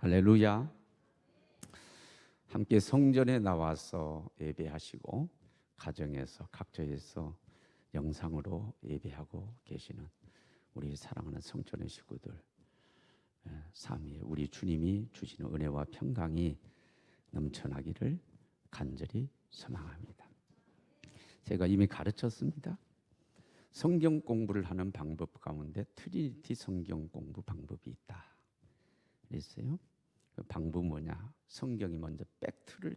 할렐루야. 함께 성전에 나와서 예배하시고 가정에서 각처에서 영상으로 예배하고 계시는 우리 사랑하는 성전의 식구들, 삼위의 우리 주님이 주시는 은혜와 평강이 넘쳐나기를 간절히 소망합니다. 제가 이미 가르쳤습니다. 성경 공부를 하는 방법 가운데 트리니티 성경 공부 방법이 있다 그랬어요. 그 방법은 뭐냐? 성경이 먼저 팩트를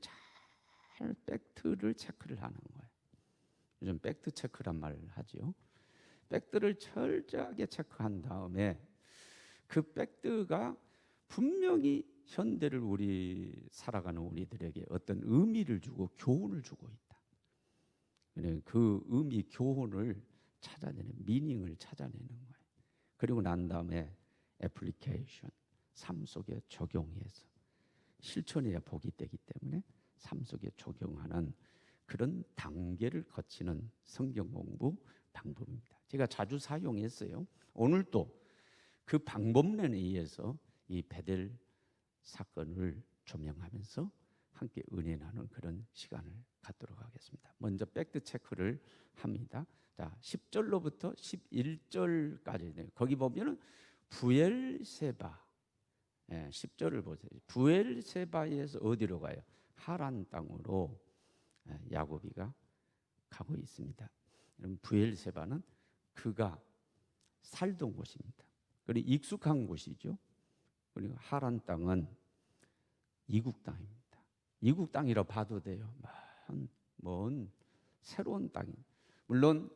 체크를 하는 거예요. 요즘 팩트 체크란 말을 하죠. 팩트를 철저하게 체크한 다음에 그 팩트가 분명히 현대를 우리 살아가는 우리들에게 어떤 의미를 주고 교훈을 주고 있다. 그 의미 교훈을 찾아내는 미닝을 찾아내는 거예요. 그리고 난 다음에 애플리케이션, 삶 속에 적용해서 실천해야 복이 되기 때문에 삶 속에 적용하는 그런 단계를 거치는 성경 공부 방법입니다. 제가 자주 사용했어요. 오늘도 그 방법론에 의해서 이 베델 사건을 조명하면서 함께 은혜 나누는 그런 시간을 갖도록 하겠습니다. 먼저 팩트 체크를 합니다. 자, 10절로부터 11절까지 거기 보면은 부엘세바, 10절을 보세요. 부엘세바에서 어디로 가요? 하란 땅으로 야곱이가 가고 있습니다. 여러분, 부엘세바는 그가 살던 곳입니다. 그리고 익숙한 곳이죠. 그리고 하란 땅은 이국 땅입니다. 이국 땅이라 봐도 돼요. 먼 새로운 땅입니다. 물론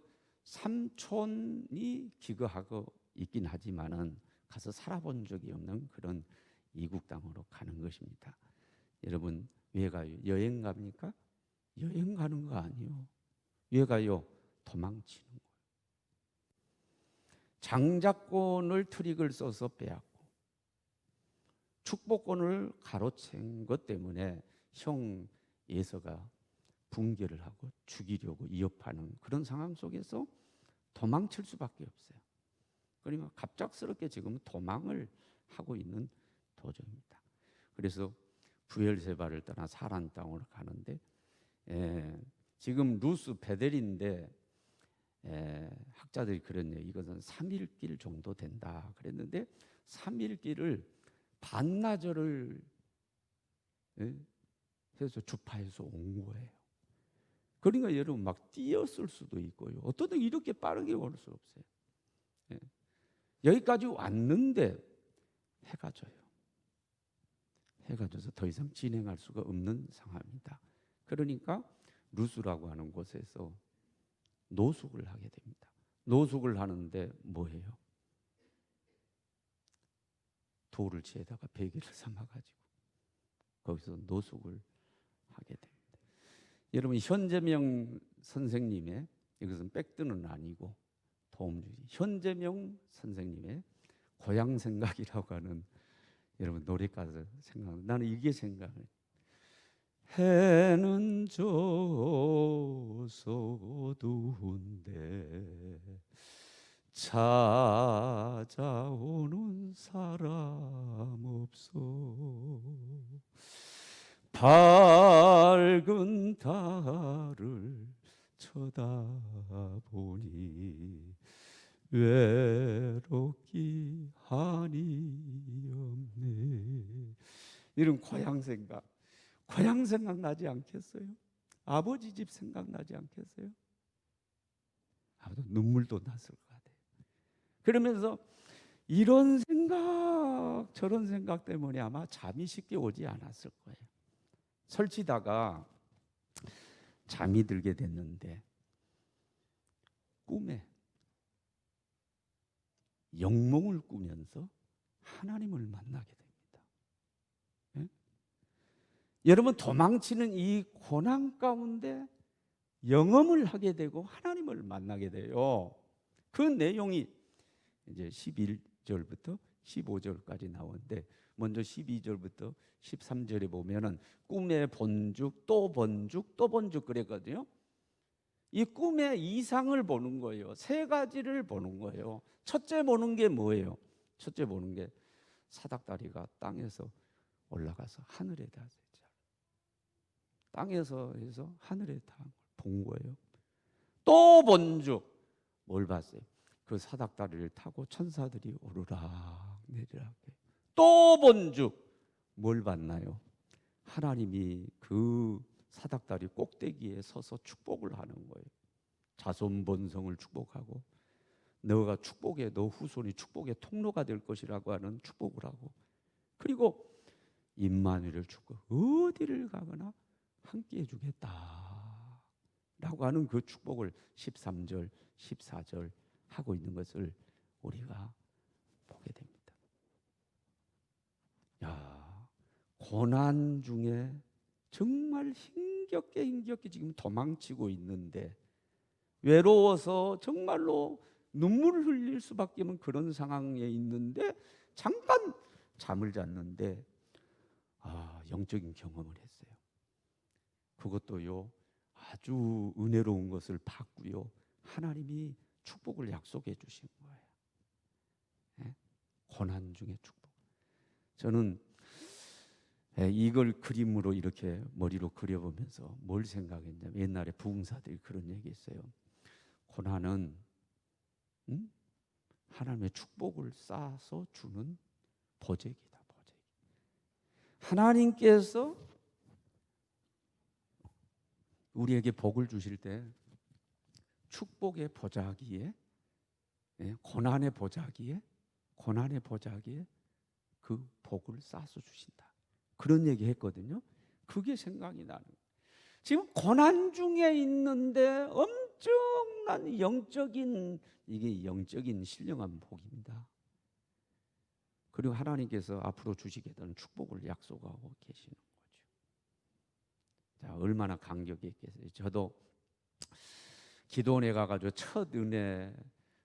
삼촌이 기거하고 있긴 하지만은 가서 살아본 적이 없는 그런 이국 땅으로 가는 것입니다. 여러분, 왜 가요? 여행 갑니까? 여행 가는 거 아니요. 왜 가요? 도망치는 거예요. 장자권을 트릭을 써서 빼앗고 축복권을 가로챈 것 때문에 형 예서가 붕괴를 하고 죽이려고 위협하는 그런 상황 속에서 도망칠 수밖에 없어요. 그러니까 갑작스럽게 지금 도망을 하고 있는 도중입니다. 그래서 부엘세바를 떠나 사란 땅으로 가는데 지금 루스 베델인데 학자들이 그랬네요. 이것은 3일 길 정도 된다 그랬는데 3일 길을 반나절을 해서 주파해서 온 거예요. 그러니까 여러분 막 뛰었을 수도 있고요. 어떤 때 이렇게 빠르게 올 수 없어요. 여기까지 왔는데 해가 져요. 해가 져서 더 이상 진행할 수가 없는 상황입니다. 그러니까 루스라고 하는 곳에서 노숙을 하게 됩니다. 노숙을 하는데 뭐예요? 돌을 치에다가 베개를 삼아가지고 거기서 노숙을 하게 됩니다. 여러분, 현재명 선생님의, 이것은 팩트는 아니고 도움주의, 현재명 선생님의 고향 생각이라고 하는 여러분 노래가사 생각. 나는 이게 생각을. 해는 져서 어두운데 찾아오는 사람 없어. 밝은 달을 쳐다보니 외롭기 한이 없네. 이런 고향 생각 나지 않겠어요? 아버지 집 생각나지 않겠어요? 아무도 눈물도 났을 것 같아요. 그러면서 이런 생각 저런 생각 때문에 아마 잠이 쉽게 오지 않았을 거예요. 설치다가 잠이 들게 됐는데 꿈에 영몽을 꾸면서 하나님을 만나게 됩니다. 예? 여러분, 도망치는 이 고난 가운데 영험을 하게 되고 하나님을 만나게 돼요. 그 내용이 이제 11절부터 15절까지 나오는데, 먼저 12절부터 13절에 보면은 꿈에 본죽 또 본죽 또 본죽 그랬거든요. 이 꿈의 이상을 보는 거예요. 세 가지를 보는 거예요. 첫째 보는 게 뭐예요? 첫째 보는 게 사닥다리가 땅에서 올라가서 하늘에 닿았어요. 땅에서 해서 하늘에 닿은 걸 본 거예요. 또 본즉 뭘 봤어요? 그 사닥다리를 타고 천사들이 오르락 내리락. 또 본즉 뭘 봤나요? 하나님이 그 사닥다리 꼭대기에 서서 축복을 하는 거예요. 자손 번성을 축복하고 너가 축복의 너 후손이 축복의 통로가 될 것이라고 하는 축복을 하고, 그리고 임마누엘을 축복, 어디를 가거나 함께 해주겠다 라고 하는 그 축복을 13절 14절 하고 있는 것을 우리가 보게 됩니다. 야, 고난 중에 정말 힘겹게 지금 도망치고 있는데, 외로워서 정말로 눈물을 흘릴 수밖에 없는 그런 상황에 있는데 잠깐 잠을 잤는데 영적인 경험을 했어요. 그것도요 아주 은혜로운 것을 봤고요, 하나님이 축복을 약속해 주신 거예요. 네? 고난 중에 축복. 저는 이걸 그림으로 이렇게 머리로 그려보면서 뭘 생각했냐면, 옛날에 부흥사들이 그런 얘기했어요. 고난은 하나님의 축복을 쌓아서 주는 보재기다. 보재기. 하나님께서 우리에게 복을 주실 때 축복의 보자기에, 고난의 보자기에 그 복을 쌓아서 주신다. 그런 얘기 했거든요. 그게 생각이 나는 거예요. 지금 고난 중에 있는데 엄청난 영적인 신령한 복입니다. 그리고 하나님께서 앞으로 주시게 되는 축복을 약속하고 계시는 거죠. 자, 얼마나 감격이 있겠어요. 저도 기도원에 가가지고 첫 은혜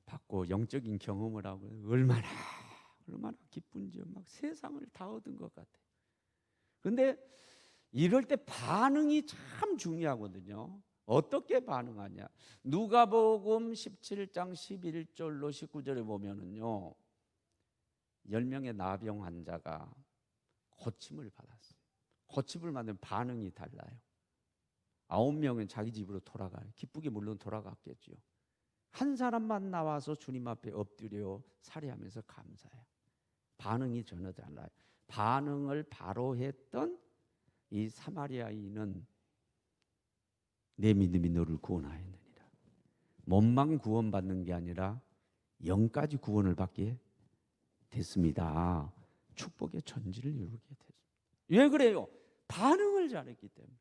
받고 영적인 경험을 하고 얼마나 기쁜지요. 막 세상을 다 얻은 것 같아요. 근데 이럴 때 반응이 참 중요하거든요. 어떻게 반응하냐? 누가복음 17장 11절로 19절에 보면은요, 10명의 나병 환자가 고침을 받았어요. 고침을 받는 반응이 달라요. 9명은 자기 집으로 돌아가요. 기쁘게 물론 돌아갔겠죠. 한 사람만 나와서 주님 앞에 엎드려 살해하면서 감사해요. 반응이 전혀 달라요. 반응을 바로 했던 이 사마리아인은 내 믿음이 너를 구원하였느니라. 몸만 구원받는 게 아니라 영까지 구원을 받게 됐습니다. 축복의 전지를 이루게 됐습니다. 왜 그래요? 반응을 잘했기 때문에.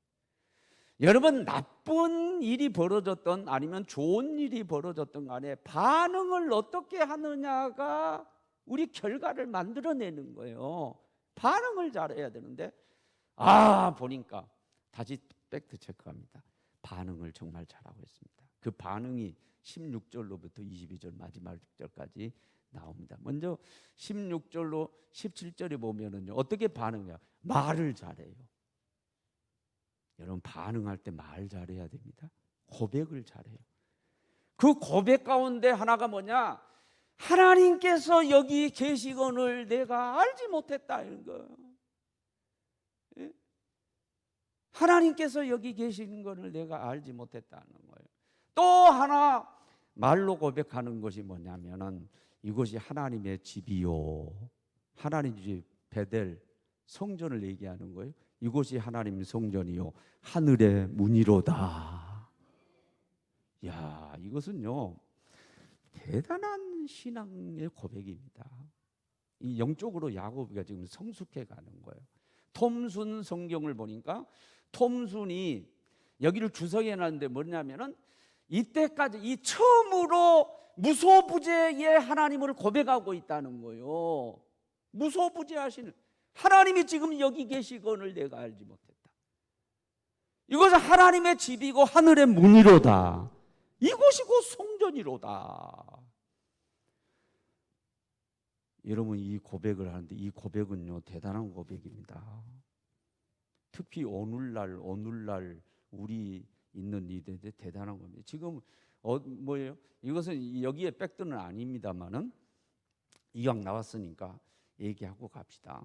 여러분, 나쁜 일이 벌어졌던 아니면 좋은 일이 벌어졌던 간에 반응을 어떻게 하느냐가 우리 결과를 만들어내는 거예요. 반응을 잘해야 되는데 보니까 다시 팩트 체크합니다. 반응을 정말 잘하고 있습니다. 그 반응이 16절로부터 22절 마지막 절까지 나옵니다. 먼저 16절로 17절에 보면은요, 어떻게 반응해요? 말을 잘해요. 여러분, 반응할 때 말 잘해야 됩니다. 고백을 잘해요. 그 고백 가운데 하나가 뭐냐? 하나님께서 여기 계시거늘 내가 알지 못했다 이런 거예요. 예? 하나님께서 여기 계시는 것을 내가 알지 못했다는 거예요. 또 하나 말로 고백하는 것이 뭐냐면은 이것이 하나님의 집이요, 하나님 집 베델 성전을 얘기하는 거예요. 이곳이 하나님 성전이요 하늘의 문이로다. 야, 이것은요 대단한 신앙의 고백입니다. 이 영적으로 야곱이가 지금 성숙해 가는 거예요. 톰순 성경을 보니까 톰순이 여기를 주석해 놨는데 뭐냐면은 이때까지 이 처음으로 무소부재의 하나님을 고백하고 있다는 거예요. 무소부재하시는 하나님이 지금 여기 계시거늘 내가 알지 못했다. 이것은 하나님의 집이고 하늘의 문이로다. 이곳이 곧 성전이로다. 여러분, 이 고백을 하는데 이 고백은요 대단한 고백입니다. 특히 오늘날 우리 있는 이들의 대단한 겁니다. 지금 뭐예요? 이것은 여기에 팩트는 아닙니다만은 이왕 나왔으니까 얘기하고 갑시다.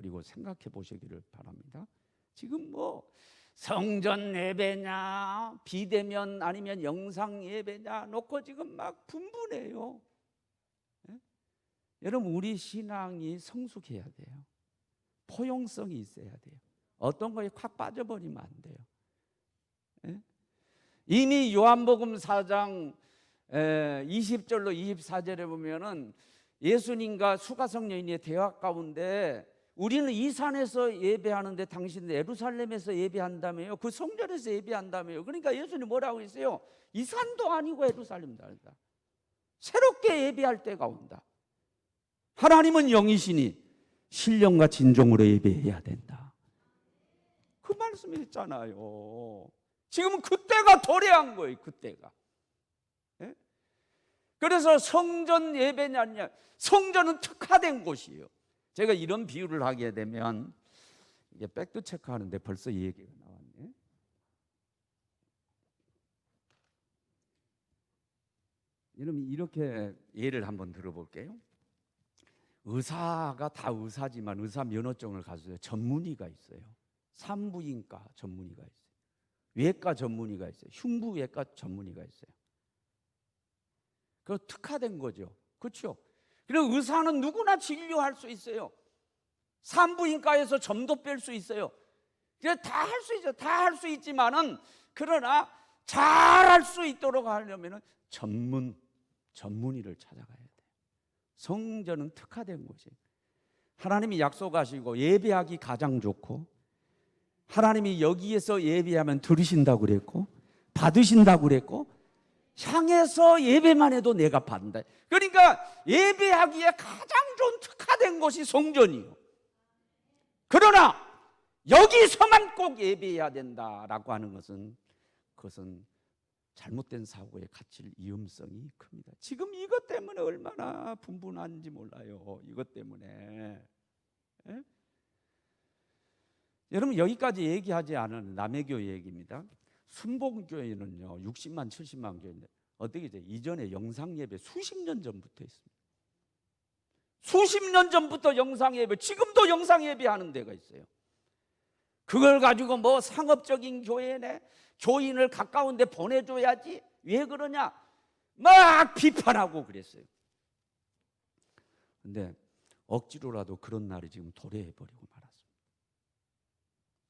그리고 생각해 보시기를 바랍니다. 지금 뭐 성전 예배냐 비대면 아니면 영상 예배냐 놓고 지금 막 분분해요. 예? 여러분 우리 신앙이 성숙해야 돼요. 포용성이 있어야 돼요. 어떤 거에 확 빠져버리면 안 돼요. 예? 이미 요한복음 4장 20절로 24절에 보면은 예수님과 수가성 여인의 대화 가운데 우리는 이 산에서 예배하는데 당신은 예루살렘에서 예배한다며요. 그 성전에서 예배한다며요. 그러니까 예수님 뭐라고 했어요? 이 산도 아니고 예루살렘도 아니다. 새롭게 예배할 때가 온다. 하나님은 영이시니 신령과 진정으로 예배해야 된다. 그 말씀했잖아요. 지금은 그때가 도래한 거예요. 그때가. 예? 그래서 성전 예배냐, 성전은 특화된 곳이에요. 제가 이런 비유를 하게 되면 이게 팩트 체크하는데 벌써 이 얘기가 나왔네. 여러분 이렇게 예를 한번 들어볼게요. 의사가 다 의사지만 의사 면허증을 가져야 전문의가 있어요. 산부인과 전문의가 있어요. 외과 전문의가 있어요. 흉부외과 전문의가 있어요. 그 특화된 거죠. 그렇죠? 그리고 의사는 누구나 진료할 수 있어요. 산부인과에서 점도 뺄 수 있어요. 다 할 수 있죠. 다 할 수 있지만은 그러나 잘할 수 있도록 하려면은 전문의를 찾아가야 돼요. 성전은 특화된 곳이에요. 하나님이 약속하시고 예배하기 가장 좋고 하나님이 여기에서 예배하면 들으신다고 그랬고 받으신다고 그랬고 향해서 예배만 해도 내가 받는다. 그러니까 예배하기에 가장 좋은 특화된 곳이 성전이에요. 그러나 여기서만 꼭 예배해야 된다라고 하는 것은 그것은 잘못된 사고에 갇힐 위험성이 큽니다. 지금 이것 때문에 얼마나 분분한지 몰라요. 이것 때문에. 예? 여러분 여기까지 얘기하지 않은 남해교회 얘기입니다. 순복교회는요 60만 70만 교회인데 어떻게 이제 이전에 영상예배 수십 년 전부터 있습니다. 수십 년 전부터 영상예배, 지금도 영상예배 하는 데가 있어요. 그걸 가지고 뭐 상업적인 교회네, 교인을 가까운 데 보내줘야지 왜 그러냐 막 비판하고 그랬어요. 근데 억지로라도 그런 날이 지금 도래해버리고 말았습니다.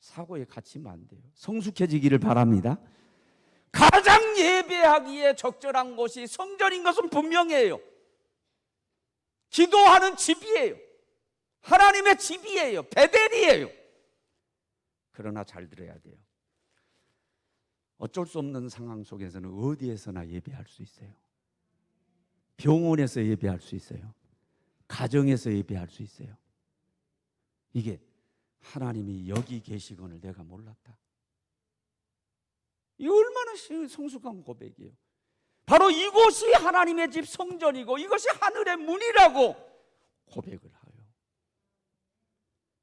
사고에 갇히면 안 돼요. 성숙해지기를 바랍니다. 가장 예배하기에 적절한 곳이 성전인 것은 분명해요. 기도하는 집이에요. 하나님의 집이에요. 베델이에요. 그러나 잘 들어야 돼요. 어쩔 수 없는 상황 속에서는 어디에서나 예배할 수 있어요. 병원에서 예배할 수 있어요. 가정에서 예배할 수 있어요. 이게 하나님이 여기 계시건을 내가 몰랐다. 이 얼마나 성숙한 고백이에요. 바로 이곳이 하나님의 집 성전이고 이것이 하늘의 문이라고 고백을 해요.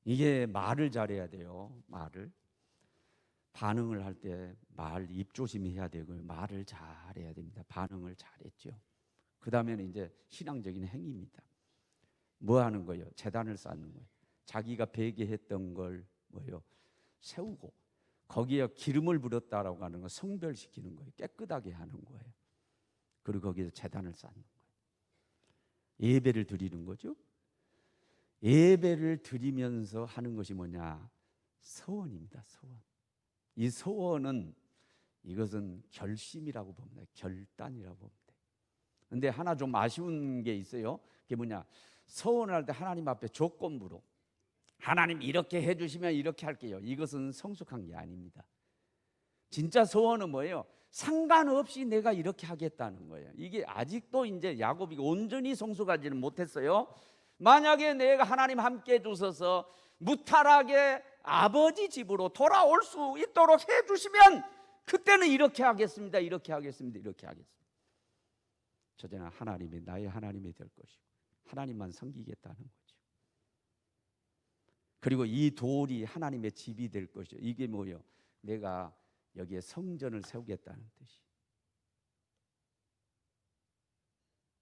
이게 말을 잘해야 돼요. 말을 반응을 할 때 말 입조심히 해야 되고요. 말을 잘해야 됩니다. 반응을 잘했죠. 그 다음에는 이제 신앙적인 행위입니다. 뭐 하는 거예요? 제단을 쌓는 거예요. 자기가 배개했던 걸 뭐예요? 세우고 거기에 기름을 부렸다라고 하는 거 성별시키는 거예요. 깨끗하게 하는 거예요. 그리고 거기에서 제단을 쌓는 거예요. 예배를 드리는 거죠. 예배를 드리면서 하는 것이 뭐냐? 서원입니다. 서원. 이 서원은 이것은 결심이라고 봅니다. 결단이라고 봅니다. 그런데 하나 좀 아쉬운 게 있어요. 그게 뭐냐? 서원을 할 때 하나님 앞에 조건부로 하나님 이렇게 해주시면 이렇게 할게요. 이것은 성숙한 게 아닙니다. 진짜 서원은 뭐예요? 상관없이 내가 이렇게 하겠다는 거예요. 이게 아직도 이제 야곱이 온전히 성숙하지는 못했어요. 만약에 내가 하나님 함께 해주셔서 무탈하게 아버지 집으로 돌아올 수 있도록 해주시면 그때는 이렇게 하겠습니다. 이렇게 하겠습니다. 이렇게 하겠습니다. 저제는 하나님이 나의 하나님이 될 것이고 하나님만 섬기겠다는 거죠. 그리고 이 돌이 하나님의 집이 될 것이죠. 이게 뭐예요? 내가 여기에 성전을 세우겠다는 뜻이.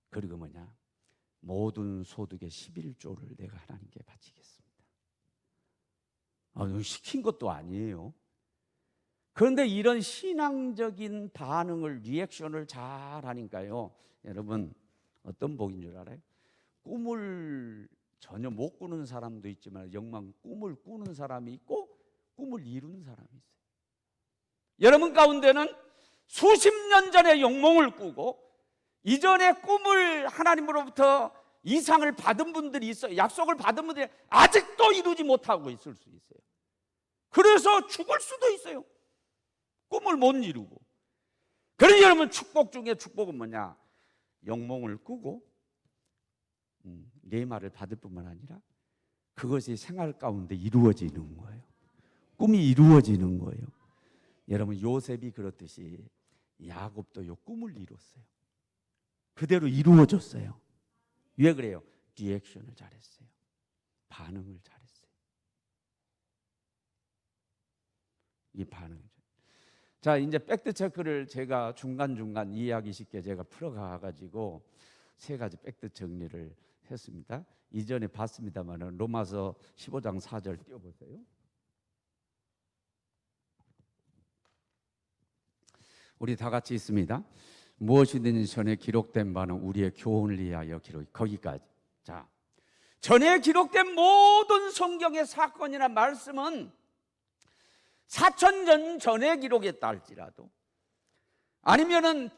그리고 뭐냐? 모든 소득의 11조를 내가 하나님께 바치겠습니다. 시킨 것도 아니에요. 그런데 이런 신앙적인 반응을, 리액션을 잘 하니까요, 여러분 어떤 복인 줄 알아요? 꿈을 전혀 못 꾸는 사람도 있지만 영망 꿈을 꾸는 사람이 있고 꿈을 이루는 사람이 있어요. 여러분 가운데는 수십 년 전에 영몽을 꾸고 이전에 꿈을 하나님으로부터 이상을 받은 분들이 있어요. 약속을 받은 분들이 아직도 이루지 못하고 있을 수 있어요. 그래서 죽을 수도 있어요. 꿈을 못 이루고. 그러니 여러분, 축복 중에 축복은 뭐냐? 영몽을 꾸고 내 말을 받을 뿐만 아니라 그것이 생활 가운데 이루어지는 거예요. 꿈이 이루어지는 거예요. 여러분, 요셉이 그렇듯이 야곱도 요 꿈을 이뤘어요. 그대로 이루어졌어요. 왜 그래요? 리액션을 잘했어요. 반응을 잘했어요. 이 반응을. 자, 이제 팩트 체크를 제가 중간중간 이해하기 쉽게 제가 풀어가 가지고 세 가지 팩트 정리를 했습니다. 이전에 봤습니다만 로마서 15장 4절 띄워보세요. 우리 다 같이 있습니다. 무엇이든지 전에 기록된 바는 우리의 교훈을 위하여 기록. 거기까지. 자, 전에 기록된 모든 성경의 사건이나 말씀은 4,000년 전에 기록했다 할지라도, 아니면은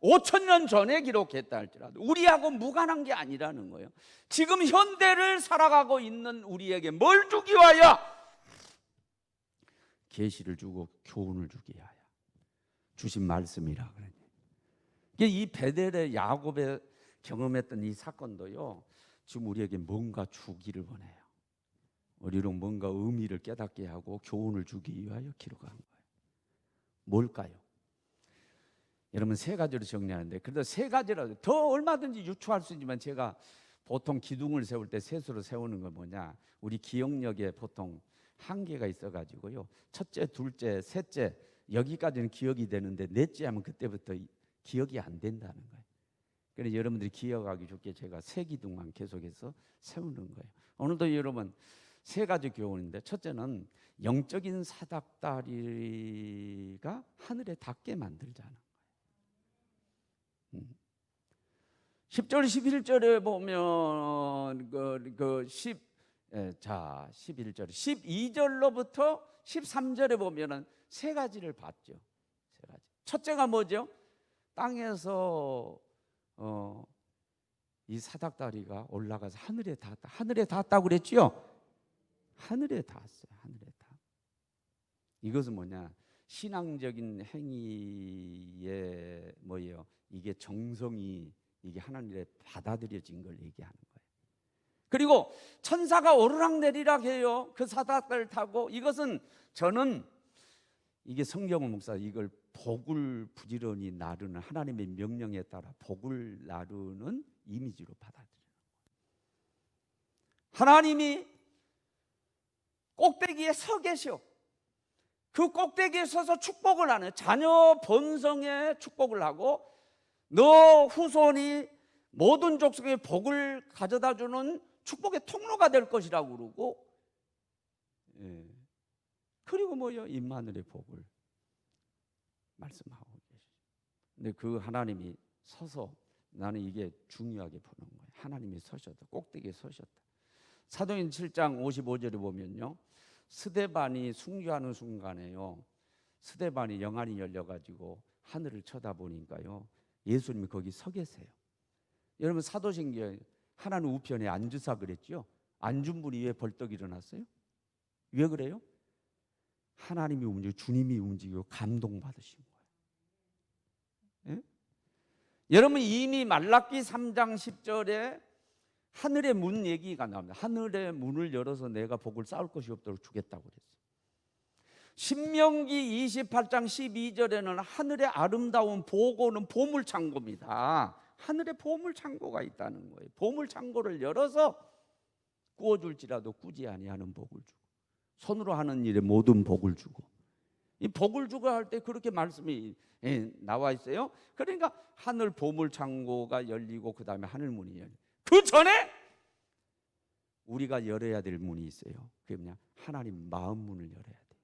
5,000년 전에 기록했다 할지라도 우리하고 무관한 게 아니라는 거예요. 지금 현대를 살아가고 있는 우리에게 뭘 주기 위하여? 계시를 주고 교훈을 주기 위하여 주신 말씀이라 그래요. 이 베델의 야곱의 경험했던 이 사건도요, 지금 우리에게 뭔가 주기를 원해요. 우리로 뭔가 의미를 깨닫게 하고 교훈을 주기 위하여 기록한 거예요. 뭘까요? 여러분, 세 가지로 정리하는데, 그래도 세 가지라도 더 얼마든지 유추할 수 있지만 제가 보통 기둥을 세울 때 셋으로 세우는 건 뭐냐, 우리 기억력에 보통 한계가 있어가지고요, 첫째, 둘째, 셋째 여기까지는 기억이 되는데 넷째 하면 그때부터 기억이 안 된다는 거예요. 그래서 여러분들이 기억하기 좋게 제가 세 기둥만 계속해서 세우는 거예요. 오늘도 여러분 세 가지 교훈인데, 첫째는 영적인 사닥다리가 하늘에 닿게 만들자는 거예요. 10절 11절에 보면 11절 12절로부터 13절에 보면은 세 가지를 봤죠. 세 가지. 첫째가 뭐죠? 땅에서 이 사닥다리가 올라가서 하늘에 닿았다. 하늘에 닿았다고 그랬죠? 하늘에 닿았어요. 하늘에 닿. 이것은 뭐냐? 신앙적인 행위의 뭐예요? 이게 정성이 이게 하나님의 받아들여진 걸 얘기하는 거예요. 그리고 천사가 오르락내리락 해요. 그 사닥다리를 타고. 이것은 저는 이게 성경의 목사, 이걸 복을 부지런히 나르는, 하나님의 명령에 따라 복을 나르는 이미지로 받아들여요. 하나님이 꼭대기에 서 계셔. 그 꼭대기에 서서 축복을 하는, 자녀 번성에 축복을 하고 너 후손이 모든 족속의 복을 가져다 주는 축복의 통로가 될 것이라고 그러고, 그리고 뭐요? 임마누엘의 복을 말씀하고 계시죠. 근데 그 하나님이 서서, 나는 이게 중요하게 보는 거예요. 하나님이 서셨다. 꼭대기에 서셨다. 사도행 7장 55절에 보면요, 스데반이 순교하는 순간에요, 스데반이 영안이 열려가지고 하늘을 쳐다보니까요, 예수님이 거기 서 계세요. 여러분, 사도신경 하나님 우편에 앉으사 그랬죠? 앉은 분이 왜 벌떡 일어났어요? 왜 그래요? 하나님이 움직이고 주님이 움직이고 감동받으신 거예요. 예? 여러분, 이미 말라기 3장 10절에 하늘의 문 얘기가 나옵니다. 하늘의 문을 열어서 내가 복을 쌓을 것이 없도록 주겠다고 그랬어요. 신명기 28장 12절에는 하늘의 아름다운 보고는 보물창고입니다. 하늘에 보물창고가 있다는 거예요. 보물창고를 열어서 구워줄지라도 꾸지 아니하는 복을 주고, 손으로 하는 일에 모든 복을 주고, 이 복을 주고 할 때 그렇게 말씀이 나와 있어요. 그러니까 하늘 보물창고가 열리고 그 다음에 하늘문이 열리고, 그 전에 우리가 열어야 될 문이 있어요. 그게 뭐냐? 하나님 마음 문을 열어야 돼.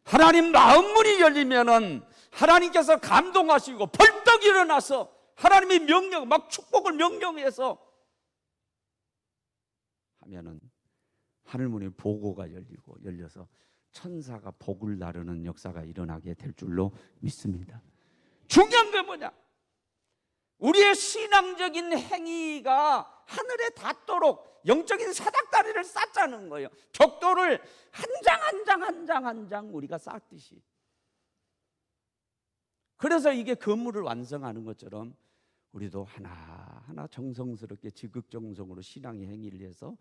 하나님 마음 문이 열리면은 하나님께서 감동하시고 벌떡 일어나서 하나님의 명령, 막 축복을 명령해서 하면은 하늘문의 보고가 열려서 천사가 복을 나르는 역사가 일어나게 될 줄로 믿습니다. 중요한 게 뭐냐? 우리의 신앙적인 행위가 하늘에 닿도록 영적인 사닥다리를 쌓자는 거예요. 벽돌을 한 장 한 장 한 장 한 장 우리가 쌓듯이. 그래서 이게 건물을 완성하는 것처럼 우리도 하나하나 정성스럽게 지극정성으로 신앙의 행위를 해서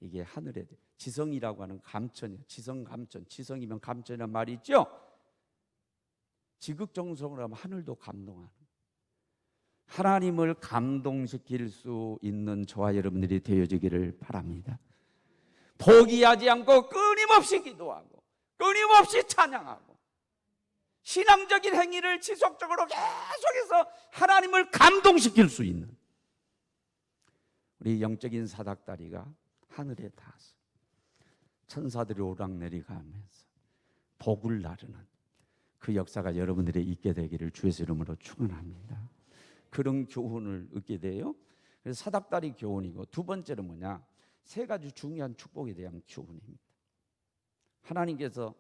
이게 하늘에 지성이라고 하는 감천이에요. 지성 감천, 지성이면 감천이란 말이 있죠. 지극정성으로 하면 하늘도 감동하는, 하나님을 감동시킬 수 있는 저와 여러분들이 되어지기를 바랍니다. 포기하지 않고 끊임없이 기도하고 끊임없이 찬양하고 신앙적인 행위를 지속적으로 계속해서 하나님을 감동시킬 수 있는 우리 영적인 사닥다리가 하늘에 닿아서 천사들이 오락내리가면서 복을 나르는 그 역사가 여러분들이 있게 되기를 주의 이름으로 축원합니다. 그런 교훈을 얻게 돼요. 그래서 사닥다리 교훈이고, 두 번째는 뭐냐? 세 가지 중요한 축복에 대한 교훈입니다. 하나님께서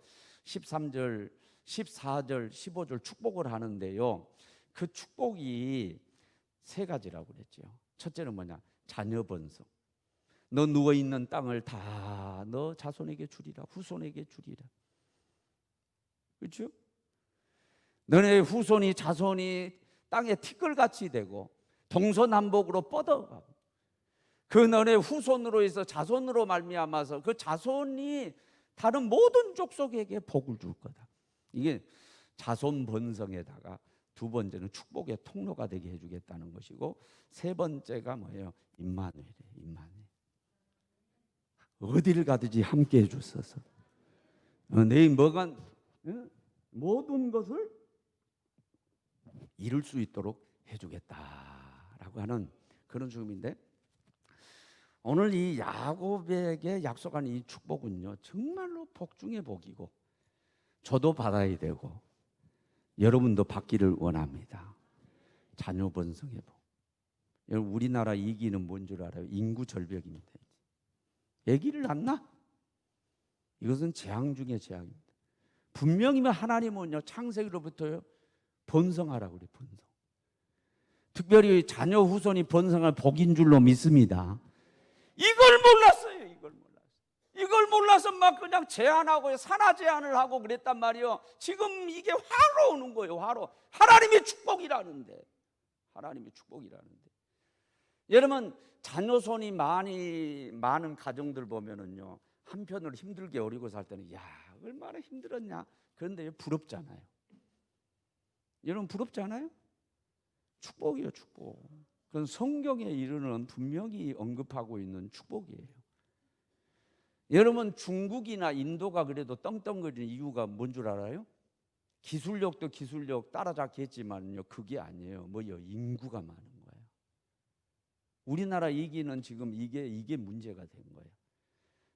13절, 14절, 15절 축복을 하는데요, 그 축복이 세 가지라고 그랬죠. 첫째는 뭐냐? 자녀 번성. 너 누워있는 땅을 다 너 자손에게 주리라, 후손에게 주리라. 그렇죠? 너네 후손이 자손이 땅에 티끌같이 되고 동서남북으로 뻗어가고 그 너네 후손으로 해서 자손으로 말미암아서 그 자손이 다른 모든 족속에게 복을 줄 거다. 이게 자손 번성에다가 두 번째는 축복의 통로가 되게 해주겠다는 것이고, 세 번째가 뭐예요? 임마누엘이에요. 임마누엘. 어디를 가든지 함께 해주소서. 내 뭐가 모든 것을 이룰 수 있도록 해주겠다라고 하는 그런 죽음인데, 오늘 이 야곱에게 약속한 이 축복은요, 정말로 복 중에 복이고 저도 받아야 되고 여러분도 받기를 원합니다. 자녀 번성의 복. 여러분, 우리나라 이기는 뭔 줄 알아요? 인구 절벽입니다. 아기를 낳나? 이것은 재앙 중에 재앙입니다. 분명히 하나님은요, 창세기로부터요 번성하라고 그래요. 번성. 특별히 자녀 후손이 번성할 복인 줄로 믿습니다. 이걸 몰랐어요. 이걸 몰라서 막 그냥 제한하고 산하 제한을 하고 그랬단 말이에요. 지금 이게 화로 오는 거예요. 화로. 하나님의 축복이라는데. 여러분, 자녀손이 많은 가정들 보면은요, 한편으로 힘들게 어리고 살 때는 야, 얼마나 힘들었냐. 그런데 부럽잖아요. 여러분, 부럽지 않아요? 축복이에요, 축복. 그건 성경에 이르는 분명히 언급하고 있는 축복이에요. 여러분, 중국이나 인도가 그래도 떵떵거리는 이유가 뭔 줄 알아요? 기술력도 기술력 따라잡겠지만요, 그게 아니에요. 뭐요? 인구가 많은 거예요. 우리나라 이기는 지금 이게 문제가 된 거예요.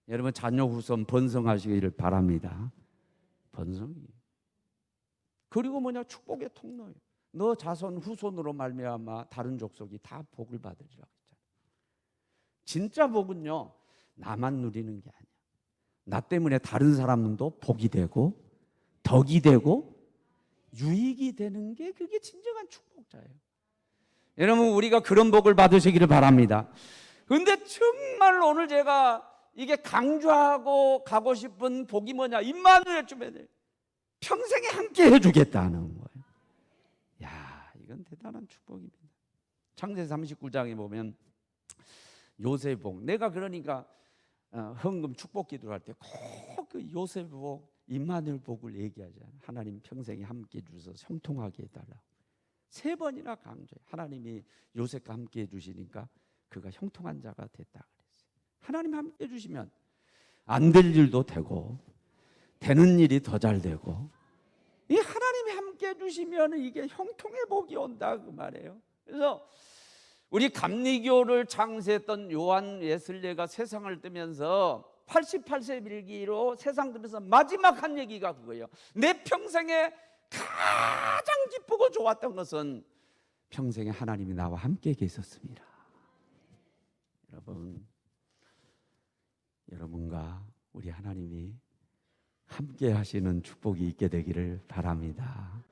여러분, 자녀 후손 번성하시기를 바랍니다. 번성이. 그리고 뭐냐? 축복의 통로예요. 너 자손 후손으로 말미암아 다른 족속이 다 복을 받으리라고 했잖아요. 진짜 복은요, 나만 누리는 게 아니야. 나 때문에 다른 사람도 복이 되고 덕이 되고 유익이 되는 게 그게 진정한 축복자예요. 여러분, 우리가 그런 복을 받으시기를 바랍니다. 그런데 정말로 오늘 제가 이게 강조하고 가고 싶은 복이 뭐냐? 임마누엘 주변에 평생에 함께 해주겠다는 거예요. 야, 이건 대단한 축복입니다. 창세기 39장에 보면 요셉 복, 내가 그러니까 헌금 축복 기도를 할 때 꼭 그 요셉 복, 임마누엘 복을 얘기하잖아요. 하나님 평생에 함께 해주셔서 형통하게 해달라고 3번이나 강조해요. 하나님이 요셉과 함께 해주시니까 그가 형통한 자가 됐다 그랬어요. 하나님 함께 해주시면 안 될 일도 되고 되는 일이 더 잘 되고, 이 하나님이 함께 해주시면 이게 형통의 복이 온다 그 말이에요. 그래서 우리 감리교를 창시했던 요한 웨슬레가 세상을 뜨면서 88세 밀기로 세상 뜨면서 마지막 한 얘기가 그거예요. 내 평생에 가장 기쁘고 좋았던 것은 평생에 하나님이 나와 함께 계셨습니다. 여러분과 우리 하나님이 함께 하시는 축복이 있게 되기를 바랍니다.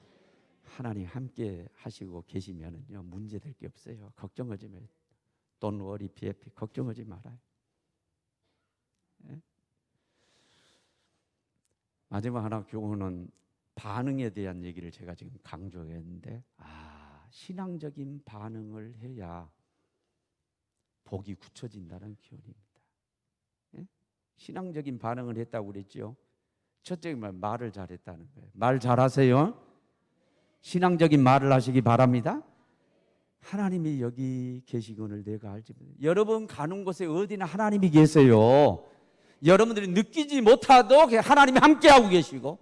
하나님 함께 하시고 계시면은요, 문제될 게 없어요. 걱정하지 마요. Don't worry, BFP. 걱정하지 말아요. 예? 마지막 하나 교훈은 반응에 대한 얘기를 제가 지금 강조했는데, 신앙적인 반응을 해야 복이 굳혀진다는 교훈입니다. 예? 신앙적인 반응을 했다고 그랬죠. 첫째 말을 잘했다는 거예요. 말 잘하세요. 신앙적인 말을 하시기 바랍니다. 하나님이 여기 계시거늘 내가 알지. 여러분 가는 곳에 어디나 하나님이 계세요. 여러분들이 느끼지 못하도 하나님이 함께하고 계시고,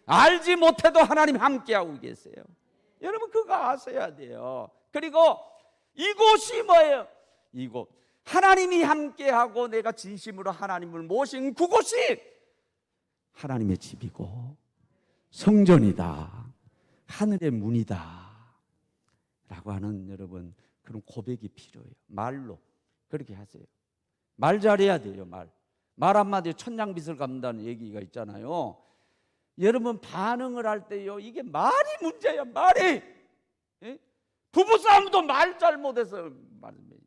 알지 못해도 하나님이 함께하고 계세요. 여러분 그거 아셔야 돼요. 그리고 이곳이 뭐예요? 이곳 하나님이 함께하고 내가 진심으로 하나님을 모신 그곳이 하나님의 집이고 성전이다, 하늘의 문이다 라고 하는 여러분 그런 고백이 필요해요. 말로 그렇게 하세요. 말 잘해야 돼요. 말 한마디에 천냥빚을 갚는다는 얘기가 있잖아요. 여러분 반응을 할 때요, 이게 말이 문제예요. 말이. 예? 부부싸움도 말 잘못해서 말입니다.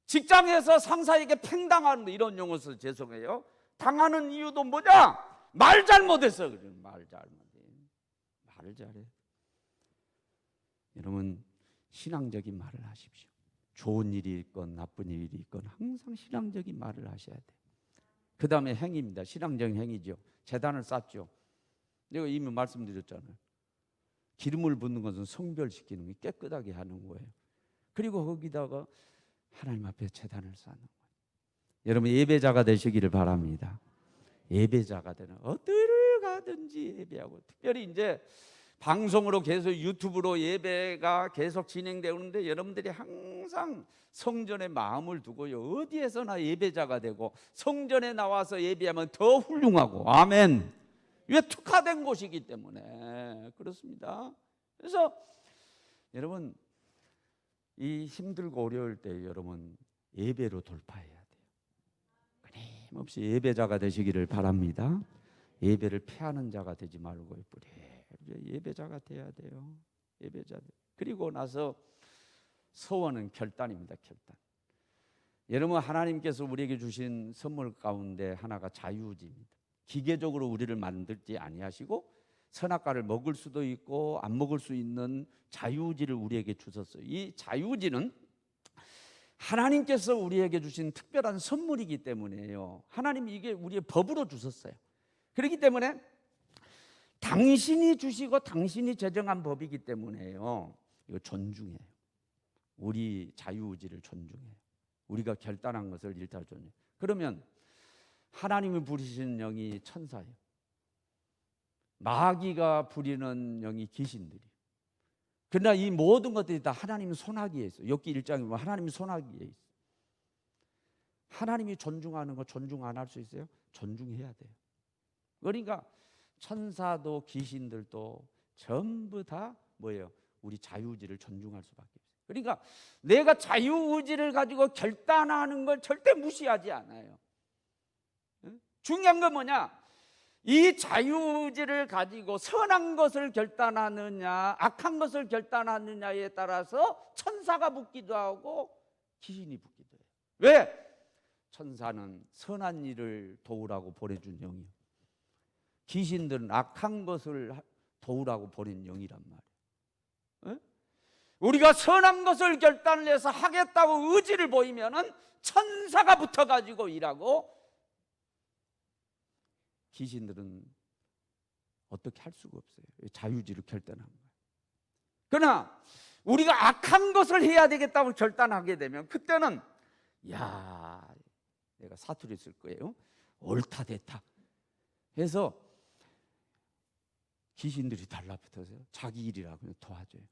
직장에서 상사에게 팽당하는 이런 용어 써서 죄송해요. 당하는 이유도 뭐냐? 말 잘못해서 그래요. 말 잘해. 여러분 신앙적인 말을 하십시오. 좋은 일이 있건 나쁜 일이 있건 항상 신앙적인 말을 하셔야 돼요. 그 다음에 행위입니다. 신앙적인 행위죠. 제단을 쌓죠. 내가 이미 말씀드렸잖아요. 기름을 붓는 것은 성별시키는 게 깨끗하게 하는 거예요. 그리고 거기다가 하나님 앞에 제단을 쌓는 거예요. 여러분 예배자가 되시기를 바랍니다. 예배자가 되는, 어디를 가든지 예배하고, 특별히 이제 방송으로 계속 유튜브로 예배가 계속 진행되는데 여러분들이 항상 성전에 마음을 두고요, 어디에서나 예배자가 되고 성전에 나와서 예배하면 더 훌륭하고, 아멘. 왜 특화된 곳이기 때문에 그렇습니다. 그래서 여러분 이 힘들고 어려울 때 여러분 예배로 돌파해야 돼요. 끊임없이 예배자가 되시기를 바랍니다. 예배를 패하는 자가 되지 말고 예배자가 돼야 돼요. 예배자. 그리고 나서 소원은 결단입니다. 결단. 여러분 하나님께서 우리에게 주신 선물 가운데 하나가 자유의지입니다. 기계적으로 우리를 만들지 아니하시고 선악과를 먹을 수도 있고 안 먹을 수 있는 자유의지를 우리에게 주셨어요. 이 자유의지는 하나님께서 우리에게 주신 특별한 선물이기 때문에요. 하나님이 이게 우리의 법으로 주셨어요. 그렇기 때문에 당신이 주시고 당신이 제정한 법이기 때문에요. 이거 존중해요. 우리 자유의지를 존중해요. 우리가 결단한 것을 일단 존중해요. 그러면 하나님이 부리시는 영이 천사예요. 마귀가 부리는 영이 귀신들이에요. 그러나 이 모든 것들이 다 하나님 손아귀에 있어요. 욥기 1장에 보면 하나님 손아귀에 있어요. 하나님이 존중하는 거 존중 안 할 수 있어요? 존중해야 돼요. 그러니까 천사도 귀신들도 전부 다 뭐예요? 우리 자유의지를 존중할 수밖에 없어요. 그러니까 내가 자유의지를 가지고 결단하는 걸 절대 무시하지 않아요. 중요한 건 뭐냐? 이 자유의지를 가지고 선한 것을 결단하느냐 악한 것을 결단하느냐에 따라서 천사가 붙기도 하고 귀신이 붙기도 해요. 왜? 천사는 선한 일을 도우라고 보내준 영이요, 귀신들은 악한 것을 도우라고 보낸 영이란 말이에요. 에? 우리가 선한 것을 결단을 해서 하겠다고 의지를 보이면은 천사가 붙어가지고 일하고, 귀신들은 어떻게 할 수가 없어요. 자유의지를 결단한 거예요. 그러나 우리가 악한 것을 해야 되겠다고 결단하게 되면 그때는 내가 사투리 쓸 거예요. 옳다 됐다 해서 귀신들이 달라붙어서 자기 일이라고 도와줘요.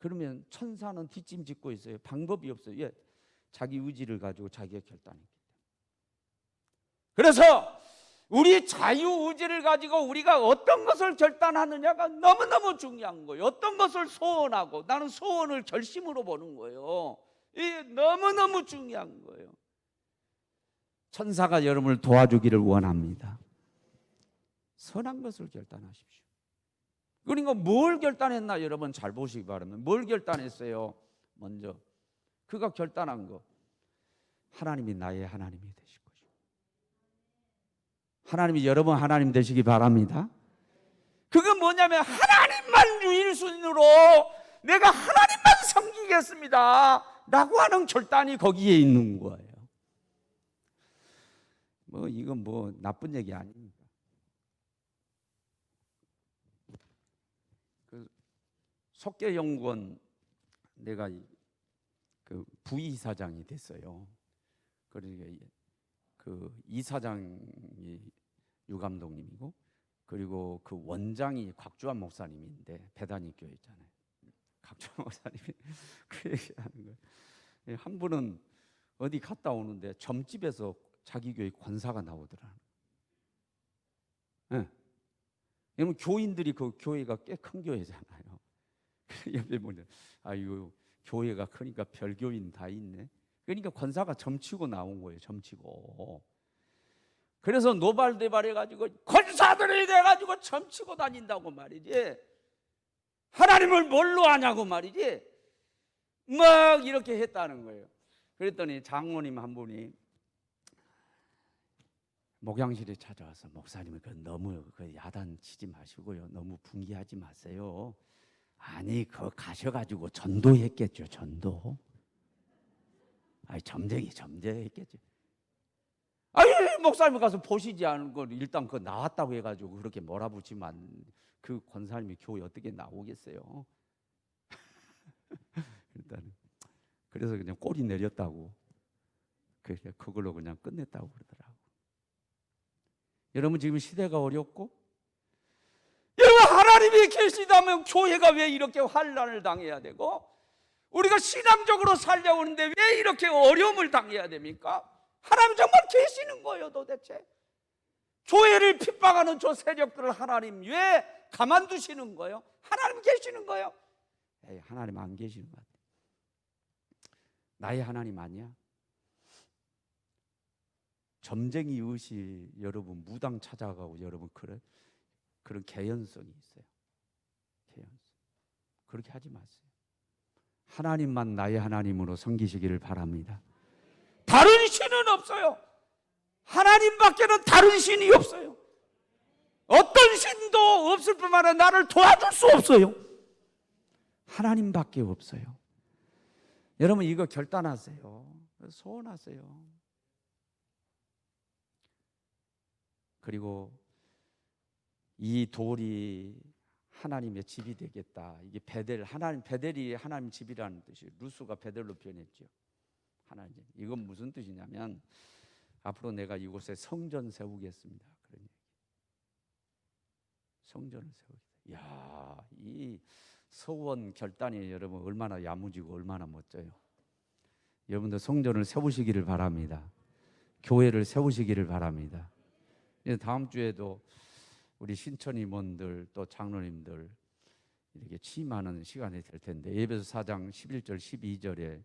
그러면 천사는 뒷짐 짓고 있어요. 방법이 없어요. 예, 자기 의지를 가지고 자기가 결단했기 때문에. 그래서 우리 자유의지를 가지고 우리가 어떤 것을 결단하느냐가 너무너무 중요한 거예요. 어떤 것을 소원하고, 나는 소원을 결심으로 보는 거예요. 이게 너무너무 중요한 거예요. 천사가 여러분을 도와주기를 원합니다. 선한 것을 결단하십시오. 그러니까 뭘 결단했나 여러분 잘 보시기 바랍니다. 뭘 결단했어요? 먼저 그가 결단한 거, 하나님이 나의 하나님이 되실 것이고, 하나님이 여러분 하나님 되시기 바랍니다. 그건 뭐냐면 하나님만 유일순으로 내가 하나님만 섬기겠습니다 라고 하는 결단이 거기에 있는 거예요. 뭐 이건 뭐 나쁜 얘기 아닙니다. 그 속계연구원 내가 그 부이사장이 됐어요. 그러니까 그 이사장이 유 감독님이고, 그리고 그 원장이 곽주환 목사님인데, 배단위 교회 있잖아요. 곽주환 목사님이 그 얘기하는 거예요. 한 분은 어디 갔다 오는데 점집에서 자기 교회 권사가 나오더라. 네. 여러분 교인들이 그 교회가 꽤 큰 교회잖아요. 옆에 보면 아이고 교회가 크니까 별교인 다 있네. 그러니까 권사가 점치고 나온 거예요. 점치고. 그래서 노발대발해가지고 권사들이 돼가지고 점치고 다닌다고 말이지. 하나님을 뭘로 아냐고 말이지. 막 이렇게 했다는 거예요. 그랬더니 장모님 한 분이 목양실에 찾아와서, 목사님 너무 야단 치지 마시고요, 너무 분기하지 마세요. 아니 그 가셔가지고 전도했겠죠. 전도. 아니 점쟁했겠죠. 아니 목사님 가서 보시지 않은 걸 일단 그 나왔다고 해가지고 그렇게 몰아붙이면 그 권사님이 교회 어떻게 나오겠어요? 일단 그래서 그냥 꼬리 내렸다고, 그걸로 그냥 끝냈다고 그러더라고. 여러분 지금 시대가 어렵고, 여러분 하나님이 계시다면 교회가 왜 이렇게 환난을 당해야 되고, 우리가 신앙적으로 살려고 하는데 왜 이렇게 어려움을 당해야 됩니까? 하나님 정말 계시는 거예요. 도대체 교회를 핍박하는 저 세력들을 하나님 왜 가만두시는 거예요? 하나님 계시는 거예요? 에이, 하나님 안 계시는 것 같아. 나의 하나님 아니야? 점쟁이 의식, 여러분 무당 찾아가고 여러분 그런 개연성이 있어요. 개연성. 그렇게 하지 마세요. 하나님만 나의 하나님으로 섬기시기를 바랍니다. 다른 신은 없어요. 하나님밖에는 다른 신이 없어요. 어떤 신도 없을 뿐만 아니라 나를 도와줄 수 없어요. 하나님밖에 없어요. 여러분 이거 결단하세요. 소원하세요. 그리고 이 돌이 하나님의 집이 되겠다. 이게 베델, 베델이 하나님 집이라는 뜻이에요. 루스가 베델로 표현했죠. 하나님. 이건 무슨 뜻이냐면 앞으로 내가 이곳에 성전 세우겠습니다. 그런 얘기. 성전을 세우겠다. 이야, 이 서원 결단이 여러분 얼마나 야무지고 얼마나 멋져요. 여러분들 성전을 세우시기를 바랍니다. 교회를 세우시기를 바랍니다. 다음 주에도 우리 신천 임원들 또 장로님들 이렇게 취임하는 시간이 될 텐데, 에베소 4장 11절 12절에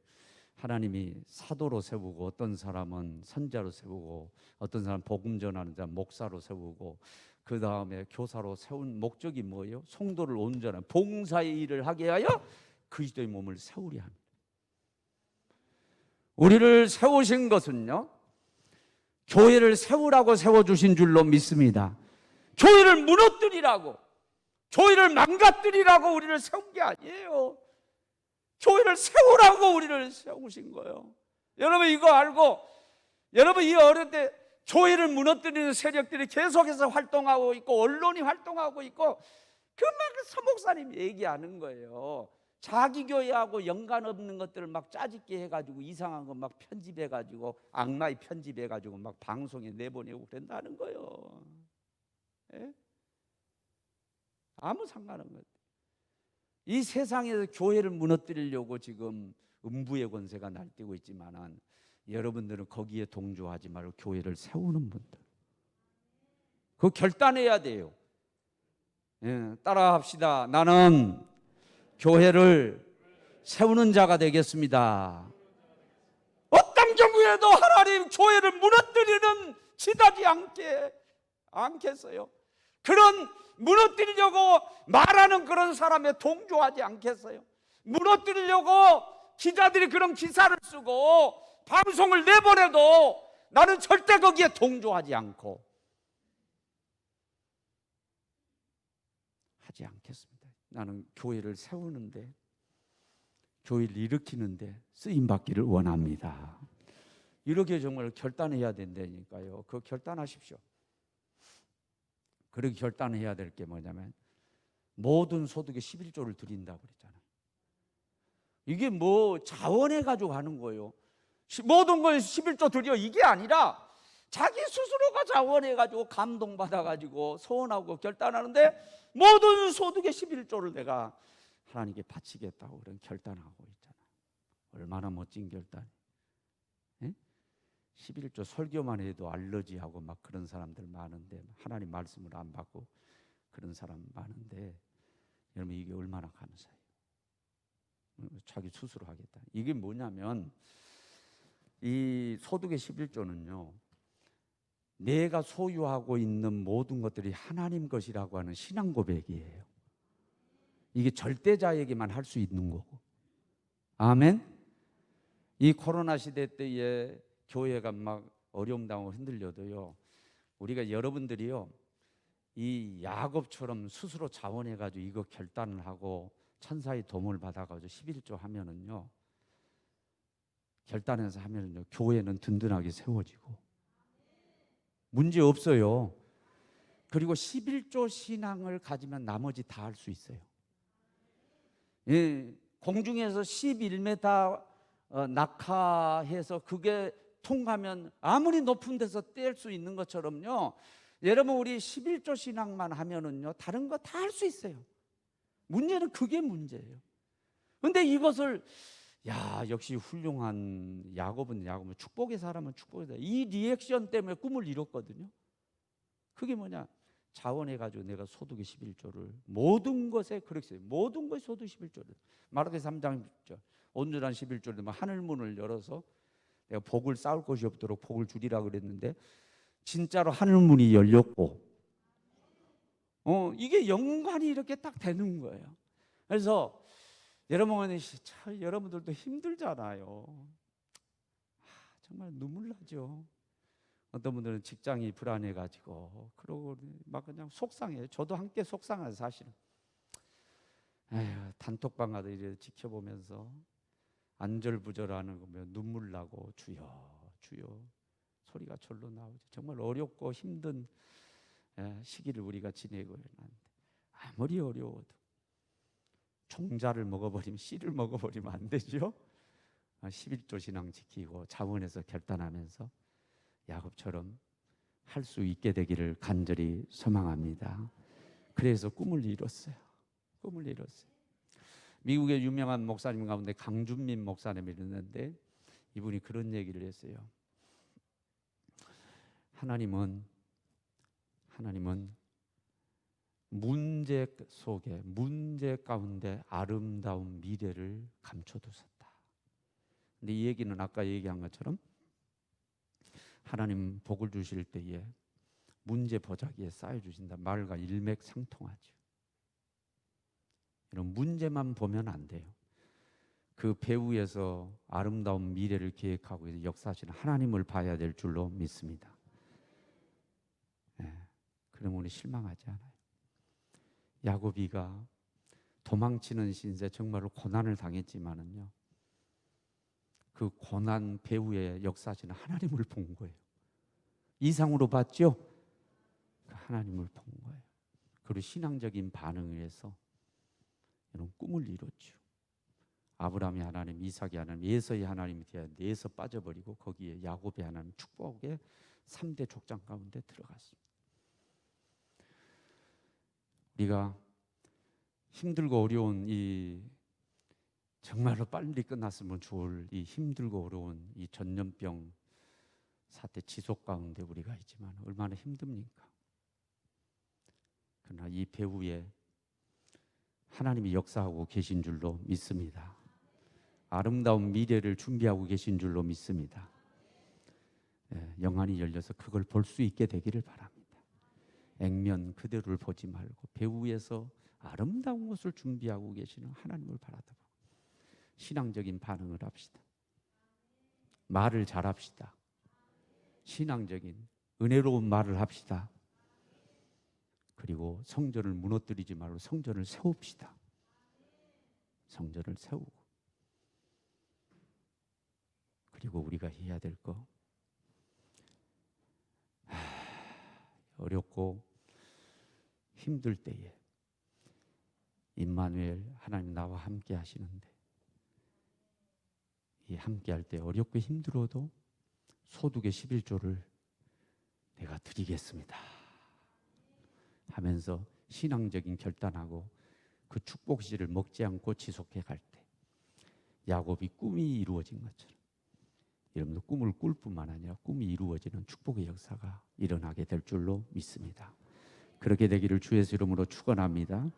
하나님이 사도로 세우고, 어떤 사람은 선자로 세우고, 어떤 사람은 복음 전하는 자 목사로 세우고, 그 다음에 교사로 세운 목적이 뭐예요? 성도를 온전한 봉사의 일을 하게 하여 그리스도의 몸을 세우려 합니다. 우리를 세우신 것은요, 교회를 세우라고 세워주신 줄로 믿습니다. 교회를 무너뜨리라고, 교회를 망가뜨리라고 우리를 세운 게 아니에요. 교회를 세우라고 우리를 세우신 거예요. 여러분 이거 알고, 여러분 이 어릴 때 교회를 무너뜨리는 세력들이 계속해서 활동하고 있고, 언론이 활동하고 있고, 그 막 서목사님이 얘기하는 거예요. 자기 교회하고 연관 없는 것들을 막 짜집게 해가지고 이상한 거 막 편집해가지고, 악마의 편집해가지고 막 방송에 내보내고 그런다는 거예요. 예? 아무 상관없는 것. 이 세상에서 교회를 무너뜨리려고 지금 음부의 권세가 날뛰고 있지만은 여러분들은 거기에 동조하지 말고 교회를 세우는 분들, 그거 결단해야 돼요. 예, 따라합시다. 나는 교회를 세우는 자가 되겠습니다. 어떤 경우에도 하나님 교회를 무너뜨리는 지다지 않겠어요? 그런 무너뜨리려고 말하는 그런 사람에 동조하지 않겠어요? 무너뜨리려고 기자들이 그런 기사를 쓰고 방송을 내보내도 나는 절대 거기에 동조하지 않고 하지 않겠습니다. 나는 교회를 세우는데, 교회를 일으키는데 쓰임받기를 원합니다. 이렇게 정말 결단해야 된다니까요. 그거 결단하십시오. 그렇게 결단해야 될 게 뭐냐면 모든 소득의 11조를 드린다고 그랬잖아요. 이게 뭐 자원해 가지고 하는 거예요. 모든 걸 11조 드려 이게 아니라 자기 스스로가 자원해 가지고 감동받아 가지고 소원하고 결단하는데 모든 소득의 11조를 내가 하나님께 바치겠다고 그런 결단하고 있잖아요. 얼마나 멋진 결단. 11조 설교만 해도 알러지하고 막 그런 사람들 많은데, 하나님 말씀을 안 받고 그런 사람 많은데, 여러분 이게 얼마나 감사해요. 자기 스스로 하겠다. 이게 뭐냐면 이 소득의 11조는요, 내가 소유하고 있는 모든 것들이 하나님 것이라고 하는 신앙 고백이에요. 이게 절대자에게만 할 수 있는 거고. 아멘. 이 코로나 시대 때에 교회가 막 어려움 당하고 흔들려도요, 우리가 여러분들이요 이 야곱처럼 스스로 자원해 가지고 이거 결단을 하고 천사의 도움을 받아 가지고 11조 하면은요, 결단해서 하면은요, 교회는 든든하게 세워지고 문제 없어요. 그리고 11조 신앙을 가지면 나머지 다 할 수 있어요. 예, 공중에서 11m 낙하해서 그게 통하면 아무리 높은 데서 뗄 수 있는 것처럼요, 여러분 우리 11조 신앙만 하면은요 다른 거 다 할 수 있어요. 문제는 그게 문제예요. 근데 이것을 역시 훌륭한 야곱은 축복의 사람은 축복이다, 이 리액션 때문에 꿈을 이뤘거든요. 그게 뭐냐, 자원해가지고 내가 소득의 11조를 모든 것에 그렇게 해요. 모든 것에 소득 11조를. 마라기 3장 10절 온전한 11조를 하늘 문을 열어서 내가 복을 쌓을 것이 없도록 복을 주리라 그랬는데 진짜로 하늘 문이 열렸고, 이게 연관이 이렇게 딱 되는 거예요. 그래서 여러분들도 힘들잖아요. 정말 눈물 나죠. 어떤 분들은 직장이 불안해가지고 그러고 막 그냥 속상해요. 저도 함께 속상해요, 사실은. 단톡방 가서 이제 지켜보면서 안절부절하는 거 보면 눈물 나고 주여 주여 소리가 절로 나오죠. 정말 어렵고 힘든 시기를 우리가 지내고 있는데, 아무리 어려워도 종자를 먹어버리면 씨를 먹어버리면 안 되죠. 11조 신앙 지키고 자원해서 결단하면서 야곱처럼 할 수 있게 되기를 간절히 소망합니다. 그래서 꿈을 이뤘어요. 미국의 유명한 목사님 가운데 강준민 목사님이 있는데 이분이 그런 얘기를 했어요. 하나님은 문제 속에, 문제 가운데 아름다운 미래를 감춰두셨다. 근데 이 얘기는 아까 얘기한 것처럼 하나님 복을 주실 때에 문제 보자기에 쌓여주신다. 말과 일맥상통하죠. 이런 문제만 보면 안 돼요. 그 배후에서 아름다운 미래를 계획하고 역사하시는 하나님을 봐야 될 줄로 믿습니다. 그럼 우리 실망하지 않아요. 야곱이가 도망치는 신세 정말로 고난을 당했지만은요, 그 고난 배후에 역사하시는 하나님을 본 거예요. 이상으로 봤죠? 하나님을 본 거예요. 그리고 신앙적인 반응을 해서 이런 꿈을 이뤘죠. 아브라함의 하나님, 이삭의 하나님, 에서의 하나님이 되어야 하는데 에서 빠져버리고 거기에 야곱의 하나님 축복의 3대 족장 가운데 들어갔습니다. 우리가 힘들고 어려운 이 정말로 빨리 끝났으면 좋을 이 힘들고 어려운 이 전염병 사태 지속 가운데 우리가 있지만 얼마나 힘듭니까? 그러나 이 배후에 하나님이 역사하고 계신 줄로 믿습니다. 아름다운 미래를 준비하고 계신 줄로 믿습니다. 영안이 열려서 그걸 볼 수 있게 되기를 바랍니다. 액면 그대로를 보지 말고 배후에서 아름다운 것을 준비하고 계시는 하나님을 바라보고 신앙적인 반응을 합시다. 말을 잘합시다. 신앙적인 은혜로운 말을 합시다. 그리고 성전을 무너뜨리지 말고 성전을 세웁시다. 성전을 세우고 그리고 우리가 해야 될 거 어렵고 힘들 때에 임마누엘 하나님 나와 함께 하시는데 이 함께 할 때 어렵고 힘들어도 소득의 11조를 내가 드리겠습니다 하면서 신앙적인 결단하고 그 축복실을 먹지 않고 지속해 갈 때 야곱이 꿈이 이루어진 것처럼 여러분도 꿈을 꿀 뿐만 아니라 꿈이 이루어지는 축복의 역사가 일어나게 될 줄로 믿습니다. 그렇게 되기를 주 예수 이름으로 축원합니다.